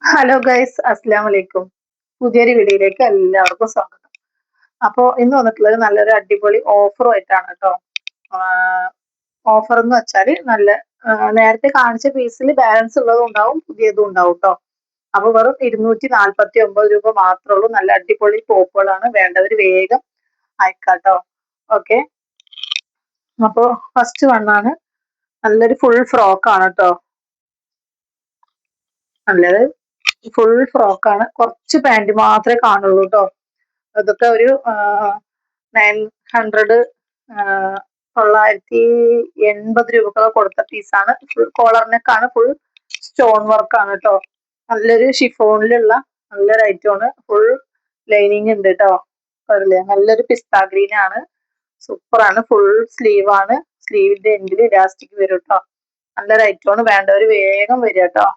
Hello guys, അസ്സലാമു അലൈക്കും. പുതിയൊരു വീഡിയോയിലേക്ക് എല്ലാവർക്കും സ്വാഗതം. അപ്പോൾ ഇന്ന് വന്നിട്ടുള്ളത് നല്ലൊരു അടിപൊളി ഓഫറുമായിട്ടാണ് കേട്ടോ. ഓഫർ എന്ന് വെച്ചാൽ നല്ല നേരത്തെ കാണിച്ച പീസിൽ ബാലൻസ് ഉള്ളതും ഉണ്ടാവും, പുതിയതും ഉണ്ടാവും കേട്ടോ. അപ്പോൾ വെറും 249 രൂപ മാത്രമേ ഉള്ളൂ. നല്ല അടിപൊളി ടോപ്പുകളാണ്. വേണ്ടവർ വേഗം അയക്കാട്ടോ. ഓക്കെ, അപ്പോൾ ഫസ്റ്റ് വണ്ണാണ് നല്ലൊരു ഫുൾ ഫ്രോക്കാണ് കേട്ടോ. നല്ലത് ഫുൾ ഫ്രോക്കാണ്. കുറച്ച് പാൻറ് മാത്രമേ കാണുള്ളൂ കേട്ടോ. അതൊക്കെ ഒരു 900 980 രൂപ കൊടുത്ത പീസാണ്. ഫുൾ കോളർ നെക്കാണ്, ഫുൾ സ്റ്റോൺ വർക്കാണ് കേട്ടോ. നല്ലൊരു ഷിഫോണിലുള്ള നല്ലൊരു ഐറ്റമാണ്. ഫുൾ ലൈനിങ് ഉണ്ട് കേട്ടോ. അറിയില്ലേ, നല്ലൊരു പിസ്ത ഗ്രീൻ ആണ്. സൂപ്പറാണ്. ഫുൾ സ്ലീവ് ആണ്. സ്ലീവിന്റെ എൻഡിൽ ഇലാസ്റ്റിക് വരും കേട്ടോ. നല്ലൊരു ഐറ്റമാണ്. വേണ്ടവർ വേഗം വരിക കേട്ടോ.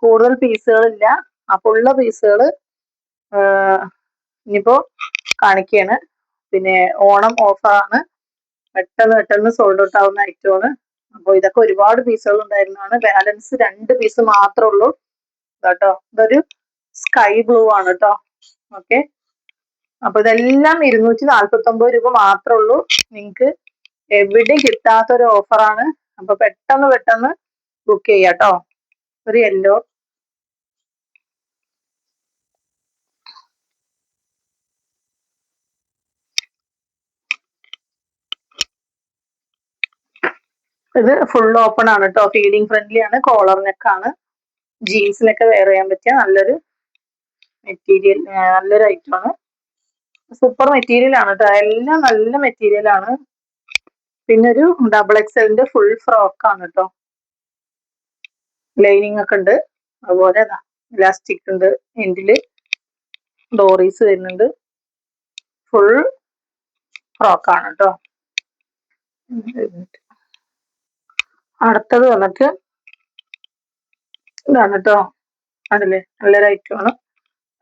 കൂടുതൽ പീസുകളില്ല. അപ്പൊ ഉള്ള പീസുകൾ ഇനിയിപ്പോ കാണിക്കുകയാണ്. പിന്നെ ഓണം ഓഫറാണ്. പെട്ടെന്ന് സോൾഡ് ഔട്ട് ആവുന്ന ഐറ്റമാണ്. അപ്പോൾ ഇതൊക്കെ ഒരുപാട് പീസുകൾ ഉണ്ടായിരുന്നതാണ്. ബാലൻസ് 2 പീസ് മാത്രമേ ഉള്ളൂ കേട്ടോ. ഇതൊരു സ്കൈ ബ്ലൂ ആണ് കേട്ടോ. ഓക്കെ, അപ്പൊ ഇതെല്ലാം 249 രൂപ മാത്രമേ ഉള്ളൂ. നിങ്ങൾക്ക് എവിടെ കിട്ടാത്തൊരു ഓഫറാണ്. അപ്പൊ പെട്ടെന്ന് ബുക്ക് ചെയ്യാട്ടോ. ഒരു യെല്ലോ, ഇത് ഫുൾ ഓപ്പൺ ആണ് കേട്ടോ. ഫീഡിങ് ഫ്രണ്ട്ലി ആണ്. കോളർ നെക്കാണ്. ജീൻസിനൊക്കെ വെയർ ചെയ്യാൻ പറ്റിയ നല്ലൊരു മെറ്റീരിയൽ, നല്ലൊരു ഐറ്റമാണ്. സൂപ്പർ മെറ്റീരിയൽ ആണ് കേട്ടോ. എല്ലാം നല്ല മെറ്റീരിയൽ ആണ്. പിന്നെ ഒരു ഡബിൾ എക്സലിന്റെ ഫുൾ ഫ്രോക്ക് ആണ് കേട്ടോ. ലൈനിങ് ഒക്കെ ഉണ്ട്. അതുപോലെ ഇലാസ്റ്റിക് ഉണ്ട്. എൻഡില് ഡോറീസ് വരുന്നുണ്ട്. ഫുൾ ഫ്രോക്ക് ആണ് കേട്ടോ. അടുത്തത് വന്നിട്ട് ഇതാണ് കേട്ടോ. അതില് നല്ലൊരു ഐറ്റമാണ്.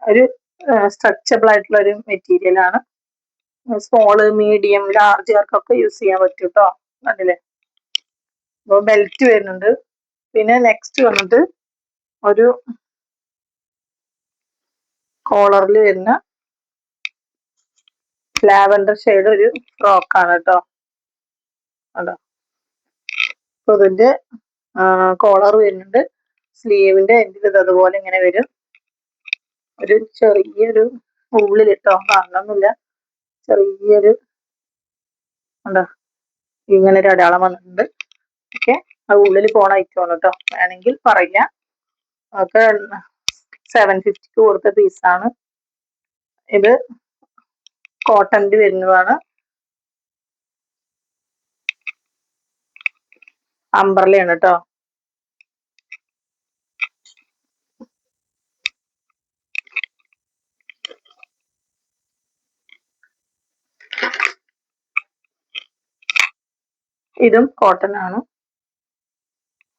ഒരു സ്ട്രെച്ചബിൾ ആയിട്ടുള്ള ഒരു മെറ്റീരിയൽ ആണ്. സ്മോള്, മീഡിയം, ലാർജുകാർക്കൊക്കെ യൂസ് ചെയ്യാൻ പറ്റും കേട്ടോ. അതില് അപ്പോൾ ബെൽറ്റ് വരുന്നുണ്ട്. പിന്നെ നെക്സ്റ്റ് വന്നിട്ട് ഒരു കോളറിൽ വരുന്ന ലാവൻഡർ ഷെയ്ഡ് ഒരു ഫ്രോക്കാണ് കേട്ടോ. അതാ, അപ്പൊ ഇതിന്റെ കോളർ വരുന്നുണ്ട്. സ്ലീവിന്റെ എൻഡിൽ അതുപോലെ ഇങ്ങനെ വരും. ഒരു ചെറിയൊരു ഉള്ളിലിട്ടോ, കാണണമെന്നില്ല, ചെറിയൊരു ഉണ്ടോ ഇങ്ങനെ ഒരു അടയാളം വന്നിട്ടുണ്ട്. ഓക്കെ, അത് ഉള്ളിൽ പോണ ഐറ്റമാണ് കേട്ടോ. വേണമെങ്കിൽ പറയാം. ഒക്കെ 750 കൊടുത്ത പീസാണ്. ഇത് കോട്ടന്റെ വരുന്നതാണ്. അംബ്രലയാണ് കേട്ടോ. ഇതും കോട്ടൺ ആണ്.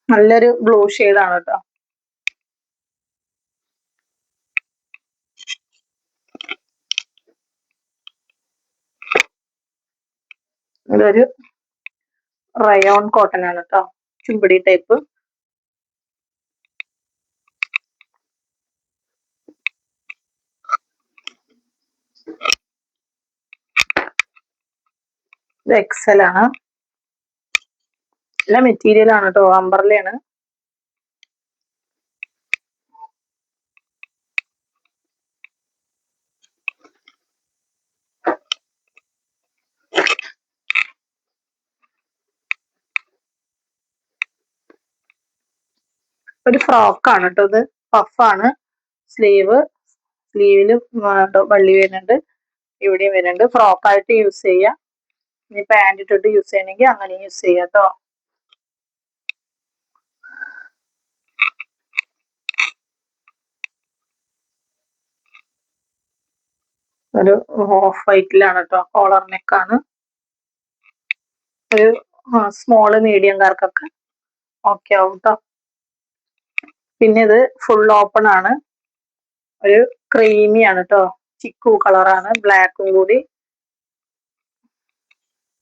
നല്ലൊരു ബ്ലൂ ഷെയ്ഡാണ് കേട്ടോ. ഇതൊരു റയോൺ കോട്ടൺ ആണ് കേട്ടോ. ചുമ്പടി ടൈപ്പ്. ഇത് എക്സൽ ആണ്. നല്ല മെറ്റീരിയൽ ആണ് കേട്ടോ. അംബ്രലയാണ്. ഒരു ഫ്രോക്കാണ് കേട്ടോ. ഇത് പഫാണ്. സ്ലീവില് വള്ളി വരുന്നുണ്ട്. ഇവിടെയും വരുന്നുണ്ട്. ഫ്രോക്കായിട്ട് യൂസ് ചെയ്യാം. ഇനി പാൻറ് ഇട്ടിട്ട് യൂസ് ചെയ്യണമെങ്കിൽ അങ്ങനെ യൂസ് ചെയ്യാം കേട്ടോ. ഒരു ഓഫ് വൈറ്റിലാണ് കേട്ടോ. കോളർ നെക്കാണ്. ഒരു സ്മോള് മീഡിയംകാർക്കൊക്കെ ഓക്കെ ആവും കേട്ടോ. പിന്നെ ഇത് ഫുൾ ഓപ്പൺ ആണ്. ഒരു ക്രീമി ആണ് കേട്ടോ. ചിക്കു കളറാണ്. ബ്ലാക്കും കൂടി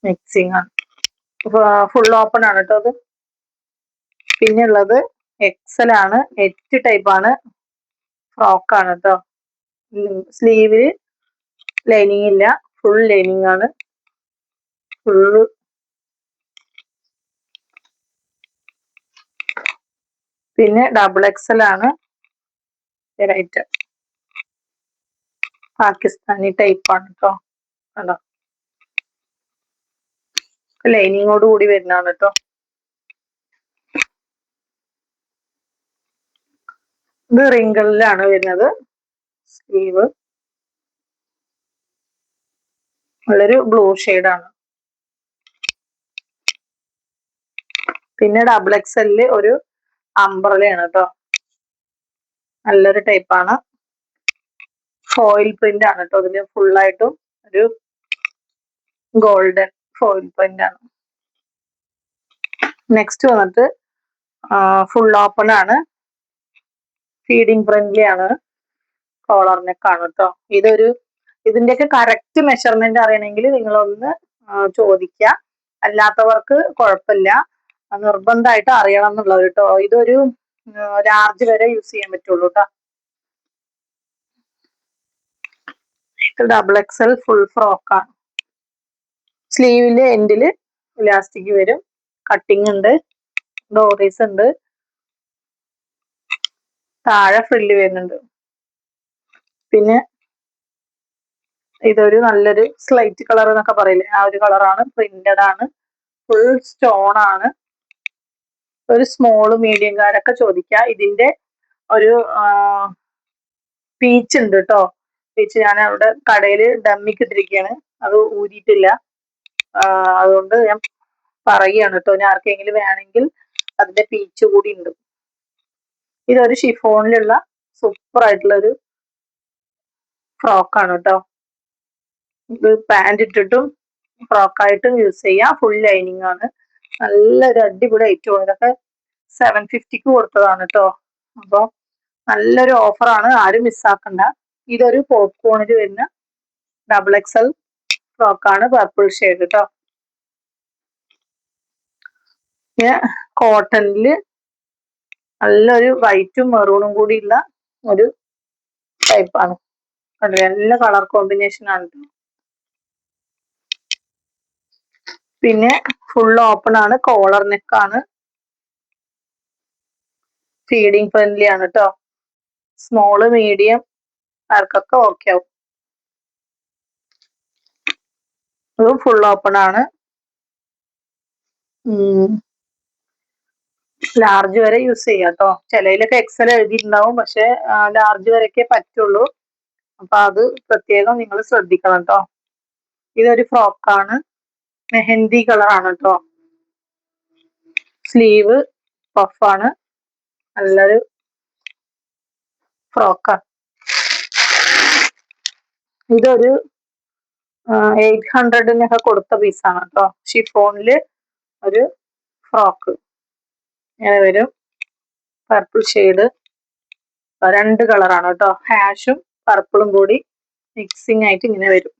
മിക്സിങ് ആണ്. ഫുൾ ഓപ്പൺ ആണ് കേട്ടോ അത്. പിന്നെ ഉള്ളത് എക്സൽ ആണ്. നെറ്റ് ടൈപ്പ് ആണ്. ഫ്രോക്കാണ് കേട്ടോ. സ്ലീവില് ലൈനിങ് ഇല്ല, ഫുൾ ലൈനിങ് ആണ്. ഫുൾ പിന്നെ ഡബിൾ എക്സൽ ആണ് റൈറ്റ്. പാകിസ്ഥാനി ടൈപ്പ് ആണ് കേട്ടോ. കണ്ടോ, ലൈനിങ്ങോട് കൂടി വരുന്നതാണ് കേട്ടോ. ഇത് റിങ്കിളിലാണ് വരുന്നത്. സ്ലീവ് നല്ലൊരു ബ്ലൂ ആണ്. പിന്നെ ഡബിൾ എക്സലില് ഒരു അംബ്രലയാണ് കേട്ടോ. നല്ലൊരു ടൈപ്പാണ്. ഫോയിൽ പ്രിന്റ് ആണ് കേട്ടോ. ഇതിന് ഫുള്ളായിട്ടും ഒരു ഗോൾഡൻ ഫോയിൽ പ്രിന്റ് ആണ്. നെക്സ്റ്റ് വന്നിട്ട് ഫുൾ ഓപ്പൺ ആണ്. ഫീഡിങ് ഫ്രണ്ട്ലി ആണ്. കോളർ നെക്ക് ആണ് കേട്ടോ. ഇതിന്റെയൊക്കെ കറക്റ്റ് മെഷർമെന്റ് അറിയണമെങ്കിൽ നിങ്ങളൊന്ന് ചോദിക്കുക. അല്ലാത്തവർക്ക് കുഴപ്പമില്ല, നിർബന്ധമായിട്ട് അറിയണം എന്നുള്ളത് കേട്ടോ. ഇതൊരു ലാർജ് വരെ യൂസ് ചെയ്യാൻ പറ്റുള്ളൂ കേട്ടോ. ഡബിൾ എക്സൽ ഫുൾ ഫ്രോക്കാണ്. സ്ലീവിന്റെ എൻഡില് ഇലാസ്റ്റിക് വരും, കട്ടിങ് ഉണ്ട്, ഡോറീസ് ഉണ്ട്, താഴെ ഫ്രില്ല് വരുന്നുണ്ട്. പിന്നെ ഇതൊരു നല്ലൊരു സ്ലൈറ്റ് കളർ എന്നൊക്കെ പറയില്ലേ, ആ ഒരു കളറാണ്. പ്രിന്റഡ് ആണ്, ഫുൾ സ്റ്റോൺ ആണ്. ഒരു സ്മോള് മീഡിയംകാരൊക്കെ ചോദിക്കുക. ഇതിന്റെ ഒരു പീച്ച് ഉണ്ട് കേട്ടോ. പീച്ച് ഞാൻ അവിടെ കടയിൽ ഡമ്മിക്ക് ഇട്ടിരിക്കുകയാണ്, അത് ഊരിയിട്ടില്ല. അതുകൊണ്ട് ഞാൻ പറയുകയാണ് കേട്ടോ. ഞാൻ ആർക്കെങ്കിലും വേണമെങ്കിൽ അതിന്റെ പീച്ച് കൂടി ഉണ്ട്. ഇതൊരു ഷിഫോണിലുള്ള സൂപ്പർ ആയിട്ടുള്ളൊരു ഫ്രോക്കാണ് കേട്ടോ. ഇത് പാൻറ് ഇട്ടിട്ടും ഫ്രോക്കായിട്ടും യൂസ് ചെയ്യാം. ഫുൾ ലൈനിങ് ആണ്. നല്ലൊരു അടിപൊളി ഐറ്റം. ഇതൊക്കെ 750 കൊടുത്തതാണ് കേട്ടോ. അപ്പോൾ നല്ലൊരു ഓഫറാണ്, ആരും മിസ്സാക്കണ്ട. ഇതൊരു പോപ്കോണിൽ വരുന്ന ഡബിൾ എക്സൽ ഫ്രോക്കാണ്, പർപ്പിൾ ഷെയ്ഡ് കേട്ടോ. പിന്നെ കോട്ടണില് നല്ലൊരു വൈറ്റും മെറൂണും കൂടി ഉള്ള ഒരു ടൈപ്പാണ്. നല്ല കളർ കോമ്പിനേഷൻ ആണ്. പിന്നെ ഫുൾ ഓപ്പൺ ആണ്, കോളർ നെക്ക് ആണ്, ഫീഡിങ് ഫ്രണ്ട്ലി ആണ് കേട്ടോ. സ്മോള് മീഡിയം ആർക്കൊക്കെ ഓക്കെ ആവും. ഇതും ഫുൾ ഓപ്പൺ ആണ്. ലാർജ് വരെ യൂസ് ചെയ്യാം കേട്ടോ. ചിലയിലൊക്കെ എക്സൽ എഴുതിയിട്ടുണ്ടാവും, പക്ഷെ ലാർജ് വരെയൊക്കെ പറ്റുള്ളൂ. അപ്പൊ അത് പ്രത്യേകം നിങ്ങൾ ശ്രദ്ധിക്കണം കേട്ടോ. ഇതൊരു ഫ്രോക്കാണ്, മെഹന്തി കളറാണ് കേട്ടോ. സ്ലീവ് പഫാണ്, നല്ലൊരു ഫ്രോക്കാണ്. ഇതൊരു 800 കൊടുത്ത പീസാണ് കേട്ടോ. ഷിഫോണില് ഒരു ഫ്രോക്ക് ഇങ്ങനെ വരും, പർപ്പിൾ ഷെയ്ഡ്. 2 കളറാണ് കേട്ടോ, ഹാഷും പർപ്പിളും കൂടി മിക്സിങ് ആയിട്ട് ഇങ്ങനെ വരും.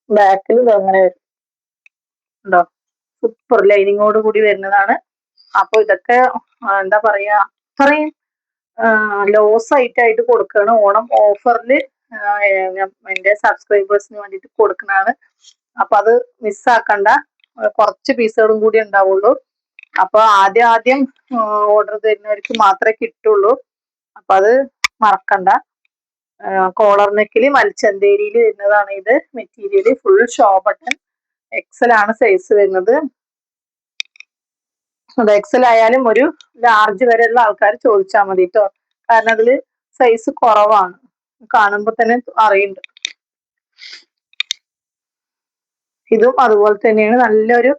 ബാക്കിൽ അങ്ങനെ വരും ഉണ്ടോ. സൂപ്പർ ലൈനിങ്ങോട് കൂടി വരുന്നതാണ്. അപ്പൊ ഇതൊക്കെ എന്താ പറയാ, അത്രയും ലോസ് ആയിട്ട് കൊടുക്കുകയാണ്. ഓണം ഓഫറിൽ എന്റെ സബ്സ്ക്രൈബേഴ്സിന് വേണ്ടിയിട്ട് കൊടുക്കുന്നതാണ്. അപ്പൊ അത് മിസ്സാക്കണ്ട. കുറച്ച് പീസുകളും കൂടി ഉണ്ടാവുള്ളൂ. അപ്പൊ ആദ്യം ഓർഡർ തരുന്നവർക്ക് മാത്രമേ കിട്ടുള്ളൂ. അപ്പൊ അത് മറക്കണ്ട. കോളർ നെക്കില് മൽച്ചന്തേരിയിൽ വരുന്നതാണ് ഇത്. Material full show button. XL ആണ് സൈസ് വരുന്നത്. അത് എക്സൽ ആയാലും ഒരു ലാർജ് വരെയുള്ള ആൾക്കാർ ചോദിച്ചാൽ മതി കേട്ടോ. കാരണം അതില് സൈസ് കുറവാണ്, കാണുമ്പോ തന്നെ അറിയുന്നുണ്ട്. ഇതും അതുപോലെ തന്നെയാണ്, നല്ലൊരു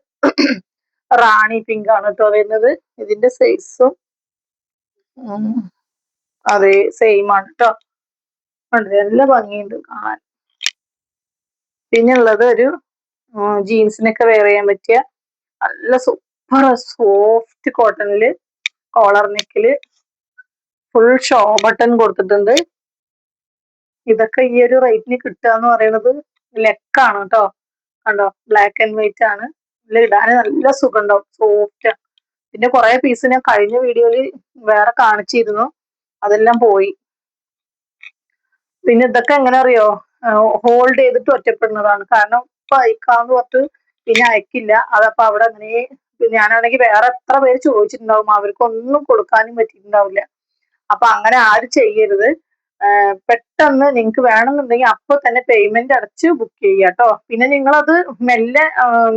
റാണി പിങ്ക് ആണ് കേട്ടോ വരുന്നത്. ഇതിന്റെ സൈസും അതെ സെയിം ആണ് കേട്ടോ. നല്ല ഭംഗിയുണ്ട് കാണാൻ. പിന്നെ ഉള്ളത് ഒരു ജീൻസിനൊക്കെ വെയർ ചെയ്യാൻ പറ്റിയ നല്ല സൂപ്പർ സോഫ്റ്റ് കോട്ടണില് കോളർ നെക്കില് ഫുൾ ഷോ ബട്ടൺ കൊടുത്തിട്ടുണ്ട്. ഇതൊക്കെ ഈ ഒരു റേറ്റിന് കിട്ടുക എന്ന് പറയുന്നത് ലെക്കാണ് കേട്ടോ. കണ്ടോ, ബ്ലാക്ക് ആൻഡ് വൈറ്റ് ആണ്. ഇടാൻ നല്ല സുഖം ഉണ്ടാവും, സോഫ്റ്റ്. പിന്നെ കുറെ പീസ് ഞാൻ കഴിഞ്ഞ വീഡിയോയിൽ വേറെ കാണിച്ചിരുന്നു, അതെല്ലാം പോയി. പിന്നെ ഇതൊക്കെ എങ്ങനെ അറിയോ, ഹോൾഡ് ചെയ്തിട്ട് ഒറ്റപ്പെടുന്നതാണ്. കാരണം ഇപ്പൊ അയക്കാന്ന് പറഞ്ഞിട്ട് പിന്നെ അയക്കില്ല. അതപ്പൊ അവിടെ അങ്ങനെ ഞാനാണെങ്കിൽ വേറെ എത്ര പേര് ചോദിച്ചിട്ടുണ്ടാവും, അവർക്കൊന്നും കൊടുക്കാനും പറ്റിയിട്ടുണ്ടാവില്ല. അപ്പൊ അങ്ങനെ ആരും ചെയ്യരുത്. പെട്ടെന്ന് നിങ്ങൾക്ക് വേണമെന്നുണ്ടെങ്കിൽ അപ്പൊ തന്നെ പേയ്മെന്റ് അടച്ച് ബുക്ക് ചെയ്യുക കേട്ടോ. പിന്നെ നിങ്ങളത് മെല്ലെ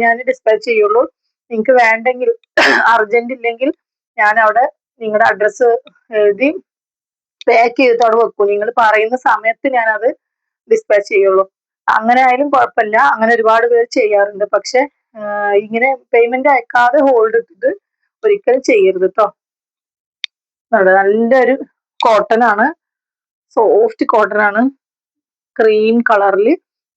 ഞാൻ ഡിസ്പാച്ച് ചെയ്യുള്ളൂ. നിങ്ങൾക്ക് വേണ്ടെങ്കിൽ അർജന്റ് ഇല്ലെങ്കിൽ ഞാൻ അവിടെ നിങ്ങളുടെ അഡ്രസ്സ് എഴുതി പാക്ക് ചെയ്തിട്ട് അവിടെ വെക്കും. നിങ്ങൾ പറയുന്ന സമയത്ത് ഞാനത് ഡിസ്പാച്ച് ചെയ്യുള്ളൂ. അങ്ങനെ ആയാലും കുഴപ്പമില്ല. അങ്ങനെ ഒരുപാട് പേര് ചെയ്യാറുണ്ട്. പക്ഷെ ഇങ്ങനെ പേയ്മെന്റ് അയക്കാതെ ഹോൾഡ് ഇട്ടിട്ട് ഒരിക്കലും ചെയ്യരുത് കേട്ടോ. നല്ലൊരു കോട്ടൺ ആണ്, സോഫ്റ്റ് കോട്ടൺ ആണ്, ക്രീം കളറിൽ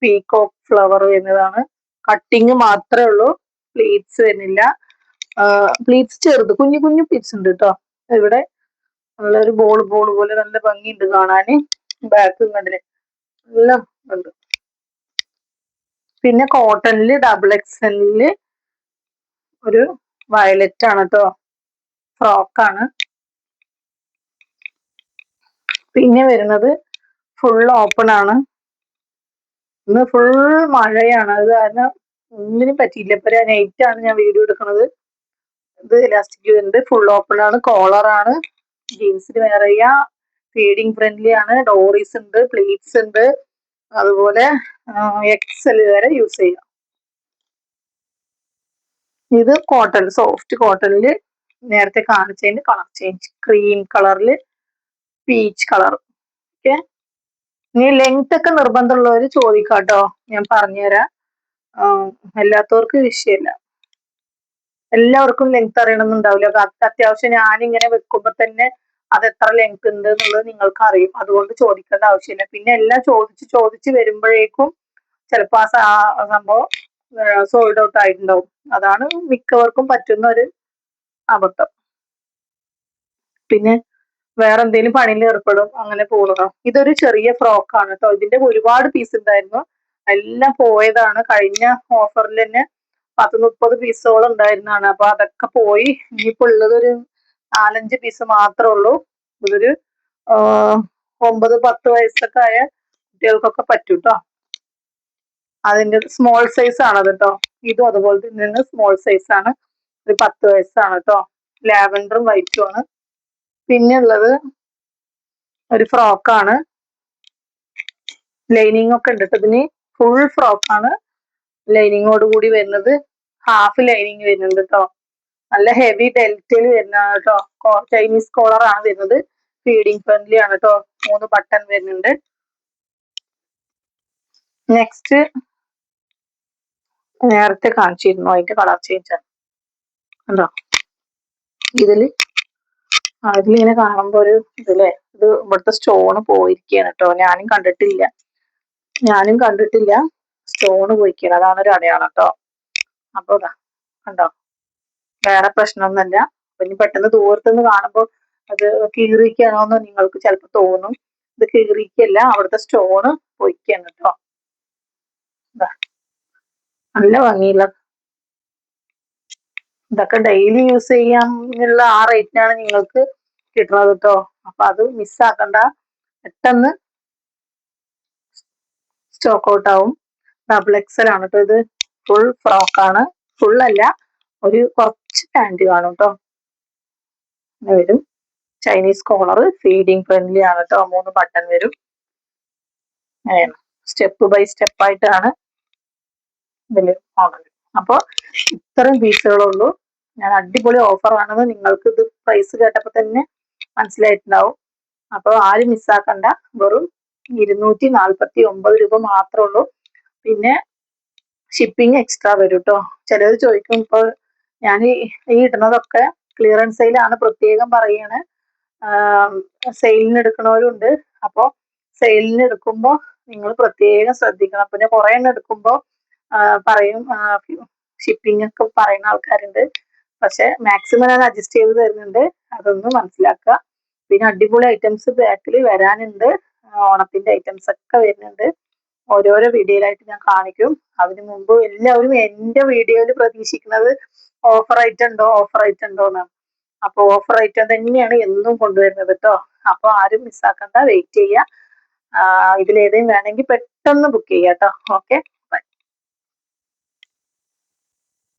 പീകോക്ക് ഫ്ലവർ വരുന്നതാണ്. കട്ടിങ് മാത്രമേ ഉള്ളൂ, പ്ലീറ്റ്സ് വരുന്നില്ല. പ്ലീറ്റ്സ് ചെറുത് കുഞ്ഞു കുഞ്ഞു പ്ലീറ്റ്സ് ഉണ്ട് കേട്ടോ. ഇവിടെ നല്ലൊരു ബോൾ പോലെ നല്ല ഭംഗിയുണ്ട് കാണാന്. ബാക്കും കണ്ടില്ലേ എല്ലാം ഉണ്ട്. പിന്നെ കോട്ടണില് XXL ഒരു വയലറ്റ് ആണ് കേട്ടോ, ഫ്രോക്കാണ്. പിന്നെ വരുന്നത് ഫുൾ ഓപ്പൺ ആണ്. ഇന്ന് ഫുൾ മഴയാണ്, അത് കാരണം ഒന്നിനും പറ്റിയില്ല. ഇപ്പൊ നൈറ്റ് ആണ് ഞാൻ വീഡിയോ എടുക്കുന്നത്. ഇത് ഇലാസ്റ്റിക് വരുന്നുണ്ട്, ഫുൾ ഓപ്പൺ ആണ്, കോളർ ആണ്, ജീൻസിന് വെയർ ചെയ്യാം, ഫീഡിങ് ഫ്രണ്ട്ലി ആണ്, ഡോറീസ് ഉണ്ട്, പ്ലീറ്റ്സ് ഉണ്ട്, അതുപോലെ XL വരെ യൂസ് ചെയ്യാം. ഇത് കോട്ടൺ, സോഫ്റ്റ് കോട്ടണില് നേരത്തെ കാണിച്ചതിന്റെ കളർ ചേഞ്ച്, ക്രീം കളറിൽ പീച്ച് കളർ. ഓക്കെ, ഇനി ലെങ്ത് ഒക്കെ നിർബന്ധമുള്ളവര് ചോദിക്കാട്ടോ, ഞാൻ പറഞ്ഞുതരാം. അല്ലാത്തവർക്ക് വിഷയമില്ല. എല്ലാവർക്കും ലെങ്ത് അറിയണമെന്നുണ്ടാവില്ല. അത്യാവശ്യം ഞാനിങ്ങനെ വെക്കുമ്പോ തന്നെ അത് എത്ര ലെങ്ത് ഉണ്ട് എന്നുള്ളത് നിങ്ങൾക്ക് അറിയും. അതുകൊണ്ട് ചോദിക്കേണ്ട ആവശ്യമില്ല. പിന്നെ എല്ലാം ചോദിച്ച് വരുമ്പോഴേക്കും ചിലപ്പോൾ ആ സംഭവം സോൾഡ് ഔട്ട് ആയിട്ടുണ്ടാവും. അതാണ് മിക്കവർക്കും പറ്റുന്ന ഒരു അബദ്ധം. പിന്നെ വേറെ എന്തെങ്കിലും പണിയിൽ ഏർപ്പെടും, അങ്ങനെ പോകുന്നതോ. ഇതൊരു ചെറിയ ഫ്രോക്കാണ് കേട്ടോ. ഇതിന്റെ ഒരുപാട് പീസ് ഉണ്ടായിരുന്നു, എല്ലാം പോയതാണ്. കഴിഞ്ഞ ഓഫറിൽ തന്നെ 10-30 പീസോളം ഉണ്ടായിരുന്നതാണ്. അപ്പൊ അതൊക്കെ പോയി. ഇനിയിപ്പോ ഉള്ളത് ഒരു 4-5 പീസ് മാത്രമേ ഉള്ളൂ. ഇതൊരു 9-10 വയസ്സൊക്കെ ആയ കുട്ടികൾക്കൊക്കെ പറ്റും കേട്ടോ. അതിന്റെ സ്മോൾ സൈസ് ആണ് കേട്ടോ. ഇതും അതുപോലെ തന്നെ സ്മോൾ സൈസ് ആണ്, ഒരു 10 വയസ്സാണ് കേട്ടോ. ലാവൻഡറും വൈറ്റും ആണ്. പിന്നെ ഉള്ളത് ഒരു ഫ്രോക്കാണ്, ലൈനിങ് ഒക്കെ ഉണ്ട് കേട്ടോ. ഇതിന് ഫുൾ ഫ്രോക്കാണ്, ലൈനിങ്ങോട് കൂടി വരുന്നത്. ഹാഫ് ലൈനിങ് വരുന്നുണ്ട് കേട്ടോ. നല്ല ഹെവി ഡെൽറ്റയിൽ വരുന്നതാണ് കേട്ടോ. ചൈനീസ് കോളർ ആണ് വരുന്നത്. ഫീഡിങ് ഫ്രണ്ട്ലി ആണ് കേട്ടോ. 3 ബട്ടൺ വരുന്നുണ്ട്. നെക്സ്റ്റ് നേരത്തെ കാണിച്ചിരുന്നു, അതിന്റെ കളർ ചേഞ്ച് ആണ് കണ്ടോ. ഇതിലിങ്ങനെ കാണുമ്പോ ഒരു ഇതല്ലേ, ഇത് ഇവിടുത്തെ സ്റ്റോണ് പോയിരിക്കുകയാണ് കേട്ടോ. ഞാനും കണ്ടിട്ടില്ല സ്റ്റോണ് പോയിരിക്കുകയാണ്. അതാണ് ഒരു അടയാളം കേട്ടോ. അപ്പൊ കണ്ടോ, വേറെ പ്രശ്നമൊന്നുമല്ല. അപ്പൊ ഇനി പെട്ടെന്ന് ദൂരത്തുനിന്ന് കാണുമ്പോൾ അത് കീറിയിരിക്കണോന്ന് നിങ്ങൾക്ക് ചിലപ്പോൾ തോന്നും. ഇത് കീറിയിരിക്കല്ല, അവിടുത്തെ സ്റ്റോണ് പോയിക്കാണ് കേട്ടോ. നല്ല ഭംഗിയില്ല. ഇതൊക്കെ ഡെയിലി യൂസ് ചെയ്യാനുള്ള ആ റേറ്റിനാണ് നിങ്ങൾക്ക് കിട്ടുന്നത് കേട്ടോ. അപ്പൊ അത് മിസ്സാക്കണ്ട, പെട്ടെന്ന് സ്റ്റോക്ക് ഔട്ട് ആവും. XXL ആണ് കേട്ടോ. ഇത് ഫുൾ ഫ്രോക്കാണ്, ഫുൾ അല്ല, ഒരു കുറച്ച് പാൻറ് കാണും കേട്ടോ. വരും ചൈനീസ് കോളർ, ഫീഡിങ് ഫ്രണ്ട്ലി ആണ് കേട്ടോ. 3 ബട്ടൺ വരും. സ്റ്റെപ്പ് ബൈ സ്റ്റെപ്പ് ആയിട്ടാണ് ഇതിൽ മോഡൽ. അപ്പോൾ ഇത്രയും പീസുകളുള്ളൂ. ഞാൻ അടിപൊളി ഓഫർ ആണെന്ന് നിങ്ങൾക്ക് ഇത് പ്രൈസ് കേട്ടപ്പോൾ തന്നെ മനസ്സിലായിട്ടുണ്ടാവും. അപ്പോൾ ആരും മിസ്സാക്കണ്ട. വെറും 249 രൂപ മാത്രമേ ഉള്ളൂ. പിന്നെ ഷിപ്പിംഗ് എക്സ്ട്രാ വരും കേട്ടോ. ചിലർ ചോദിക്കും, ഇപ്പോൾ ഞാൻ ഈ ഇടുന്നതൊക്കെ ക്ലിയറൻസ് സെയിലാണ്, പ്രത്യേകം പറയാണ്. സെയിലിന് എടുക്കണവരുണ്ട്. അപ്പോൾ സെയിലിന് എടുക്കുമ്പോൾ നിങ്ങൾ പ്രത്യേകം ശ്രദ്ധിക്കണം. അപ്പൊ ഞാൻ കുറെ എണ്ണം എടുക്കുമ്പോൾ പറയും, ഷിപ്പിംഗ് ഒക്കെ പറയുന്ന ആൾക്കാരുണ്ട്. പക്ഷെ മാക്സിമം ഞാൻ അഡ്ജസ്റ്റ് ചെയ്ത് തരുന്നുണ്ട്, അതൊന്ന് മനസ്സിലാക്കുക. പിന്നെ അടിപൊളി ഐറ്റംസ് ബാക്കിൽ വരാനുണ്ട്. ഓണത്തിന്റെ ഐറ്റംസ് ഒക്കെ വരുന്നുണ്ട്. ഓരോരോ വീഡിയോയിലായിട്ട് ഞാൻ കാണിക്കും. അതിനു മുമ്പ് എല്ലാവരും എന്റെ വീഡിയോയിൽ പ്രതീക്ഷിക്കുന്നത് ഓഫർ ഐറ്റം ഉണ്ടോ എന്നാണ്. അപ്പൊ ഓഫർ ഐറ്റം തന്നെയാണ് എന്നും കൊണ്ടുവരുന്നത് കേട്ടോ. അപ്പൊ ആരും മിസ്സാക്കണ്ട, വെയിറ്റ് ചെയ്യുക. ഇതിലേതെങ്കിലും വേണമെങ്കിൽ പെട്ടെന്ന് ബുക്ക് ചെയ്യാം കേട്ടോ. ഓക്കെ.